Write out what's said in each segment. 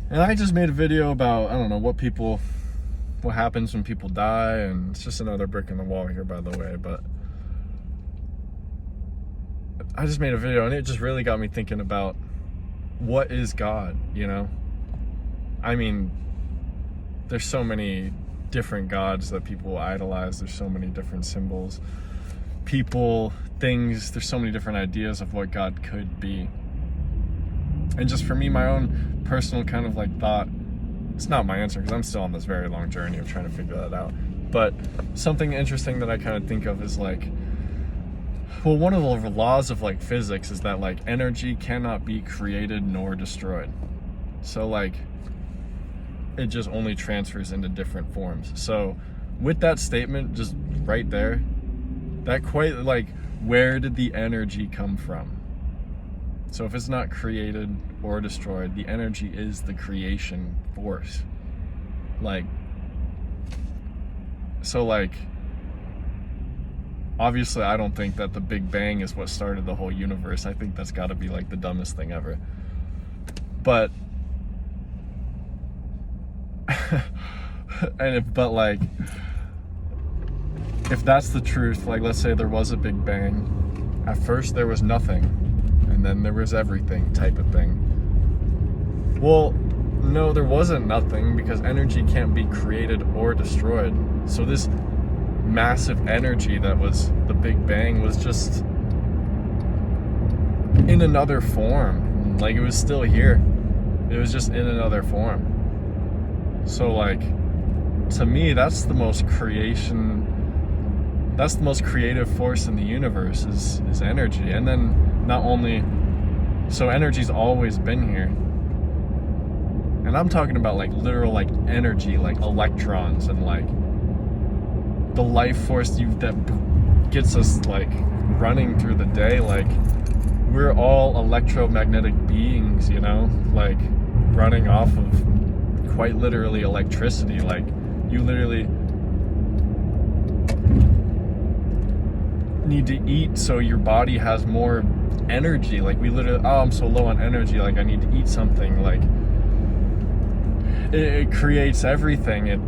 And I just made a video about, I don't know, what happens when people die, and it's just another brick in the wall here, by the way, but I just made a video and it just really got me thinking about what is God, you know? I mean, there's so many different gods that people idolize. There's so many different symbols, people, things. There's so many different ideas of what God could be. And just for me, my own personal kind of like thought, it's not my answer because I'm still on this very long journey of trying to figure that out. But something interesting that I kind of think of is like, well, one of the laws of like physics is that like energy cannot be created nor destroyed. So like it just only transfers into different forms. So with that statement just right there, that quite like, where did the energy come from? So if it's not created or destroyed, the energy is the creation force. Like, so like, obviously I don't think that the Big Bang is what started the whole universe. I think that's gotta be like the dumbest thing ever. But, but like, if that's the truth, like let's say there was a Big Bang, at first there was nothing, and then there was everything type of thing. Well, no, there wasn't nothing because energy can't be created or destroyed. So this massive energy that was the Big Bang was just in another form. Like it was still here. It was just in another form. So like, to me, that's the most creative force in the universe is energy. And then not only, so energy's always been here. And I'm talking about like literal like energy, like electrons and like the life force that gets us like running through the day. Like we're all electromagnetic beings, you know, like running off of quite literally electricity. Like you literally need to eat so your body has more energy. Like we literally, oh, I'm so low on energy, like I need to eat something. Like it creates everything. It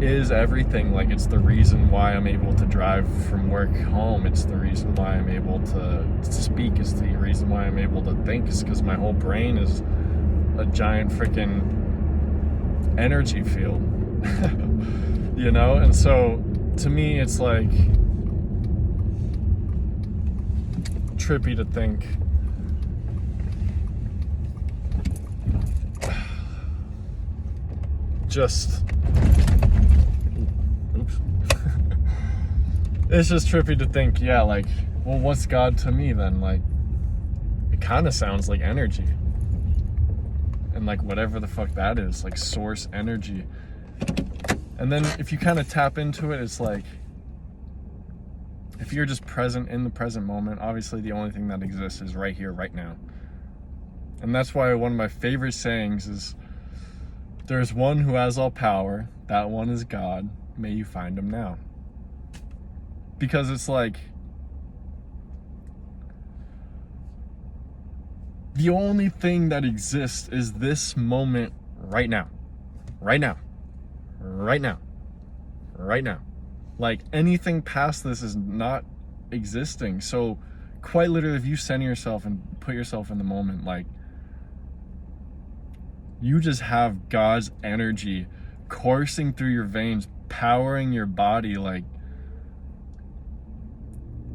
is everything. Like it's the reason why I'm able to drive from work home. It's the reason why I'm able to speak. It's the reason why I'm able to think, is because my whole brain is a giant freaking energy field. You know? And so to me it's like trippy to think just oops. It's just trippy to think, yeah, like, well, what's God to me then? Like, it kind of sounds like energy, and like whatever the fuck that is, like source energy. And then if you kind of tap into it, it's like, if you're just present in the present moment, obviously the only thing that exists is right here, right now. And that's why one of my favorite sayings is, there's one who has all power, that one is God, may you find him now. Because it's like, the only thing that exists is this moment right now. Right now. Right now. Right now. Like anything past this is not existing. So quite literally, if you center yourself and put yourself in the moment, like, you just have God's energy coursing through your veins, powering your body, like,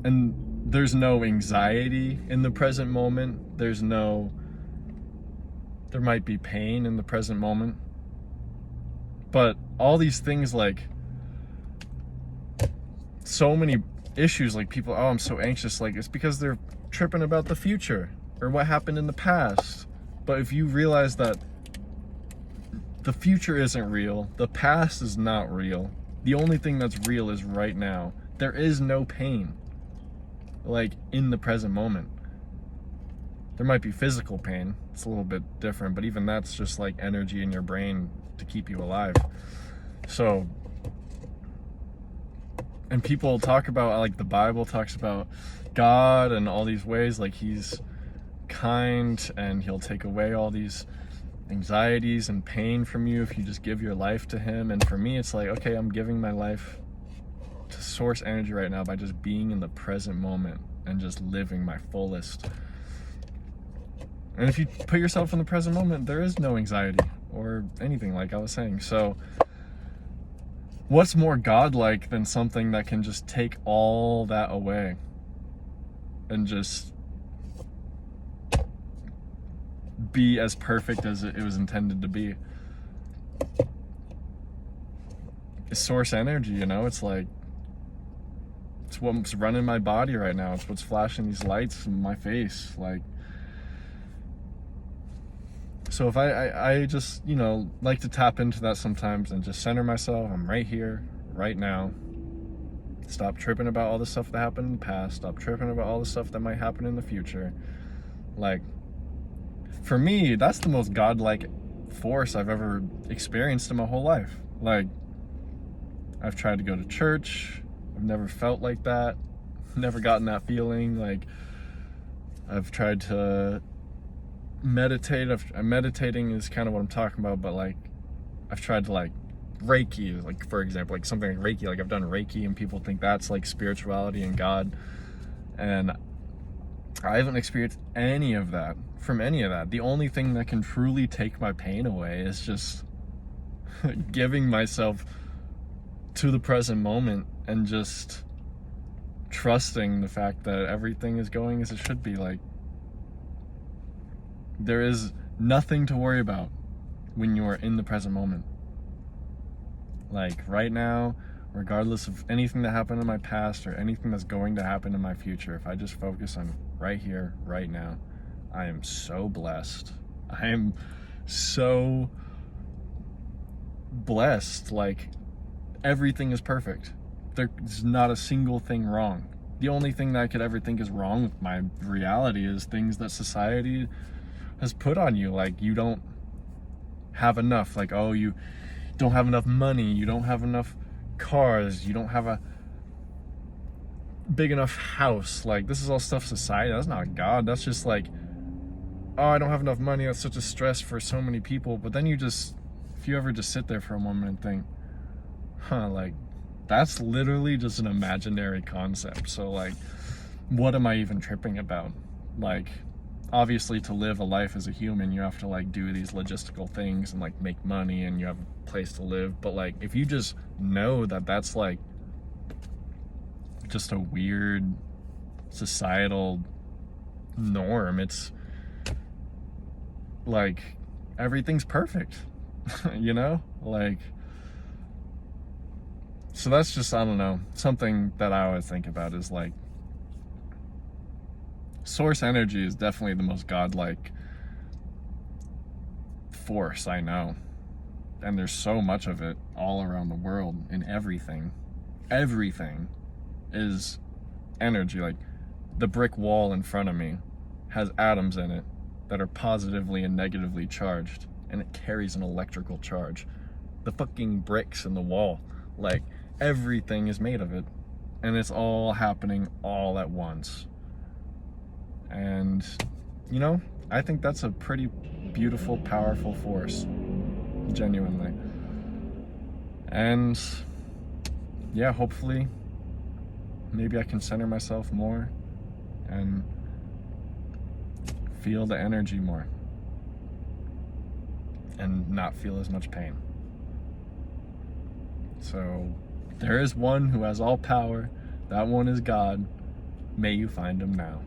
and there's no anxiety in the present moment. There might be pain in the present moment, but all these things, like, so many issues, like people, oh, I'm so anxious, like it's because they're tripping about the future or what happened in the past. But if you realize that the future isn't real, the past is not real, the only thing that's real is right now. There is no pain, like, in the present moment. There might be physical pain, it's a little bit different, but even that's just like energy in your brain to keep you alive. So, and people talk about, like, the Bible talks about God and all these ways, like he's kind and he'll take away all these anxieties and pain from you if you just give your life to him. And for me, it's like, okay, I'm giving my life to source energy right now by just being in the present moment and just living my fullest. And if you put yourself in the present moment, there is no anxiety or anything, like I was saying. So what's more godlike than something that can just take all that away and just be as perfect as it was intended to be? It's source energy, you know? It's like, it's what's running my body right now. It's what's flashing these lights in my face. Like, so if I just, you know, like to tap into that sometimes and just center myself. I'm right here, right now. Stop tripping about all the stuff that happened in the past. Stop tripping about all the stuff that might happen in the future. Like, for me, that's the most godlike force I've ever experienced in my whole life. Like, I've tried to go to church. I've never felt like that. Never gotten that feeling. Like, I've tried to meditate. Meditating is kind of what I'm talking about, but like, I've tried to like Reiki, like for example, like something like Reiki. Like, I've done Reiki and people think that's like spirituality and God. And I haven't experienced any of that from any of that. The only thing that can truly take my pain away is just giving myself to the present moment and just trusting the fact that everything is going as it should be. Like, there is nothing to worry about when you're in the present moment. Like, right now, regardless of anything that happened in my past or anything that's going to happen in my future, if I just focus on right here, right now, I am so blessed. I am so blessed. Like, everything is perfect. There's not a single thing wrong. The only thing that I could ever think is wrong with my reality is things that society has put on you. Like, you don't have enough. Like, oh, you don't have enough money. You don't have enough cars. You don't have a big enough house. Like, this is all stuff society. That's not God. That's just like, oh, I don't have enough money. That's such a stress for so many people. But then you just, if you ever just sit there for a moment and think, like, that's literally just an imaginary concept. So like, what am I even tripping about? Like, obviously to live a life as a human, you have to like do these logistical things and like make money and you have a place to live. But like, if you just know that that's like just a weird societal norm, it's like everything's perfect, you know? Like, so that's just, I don't know, something that I always think about is like, source energy is definitely the most godlike force I know. And there's so much of it all around the world in everything. Everything is energy. Like, the brick wall in front of me has atoms in it that are positively and negatively charged, and it carries an electrical charge. The fucking bricks in the wall, like, everything is made of it, and it's all happening all at once. And, you know, I think that's a pretty beautiful, powerful force, genuinely. And yeah, hopefully maybe I can center myself more and feel the energy more and not feel as much pain. So there is one who has all power. That one is God. May you find him now,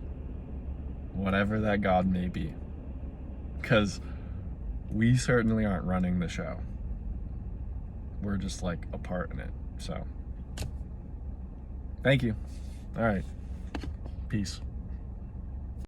whatever that God may be, because we certainly aren't running the show. We're just like a part in it. So thank you. All right, peace.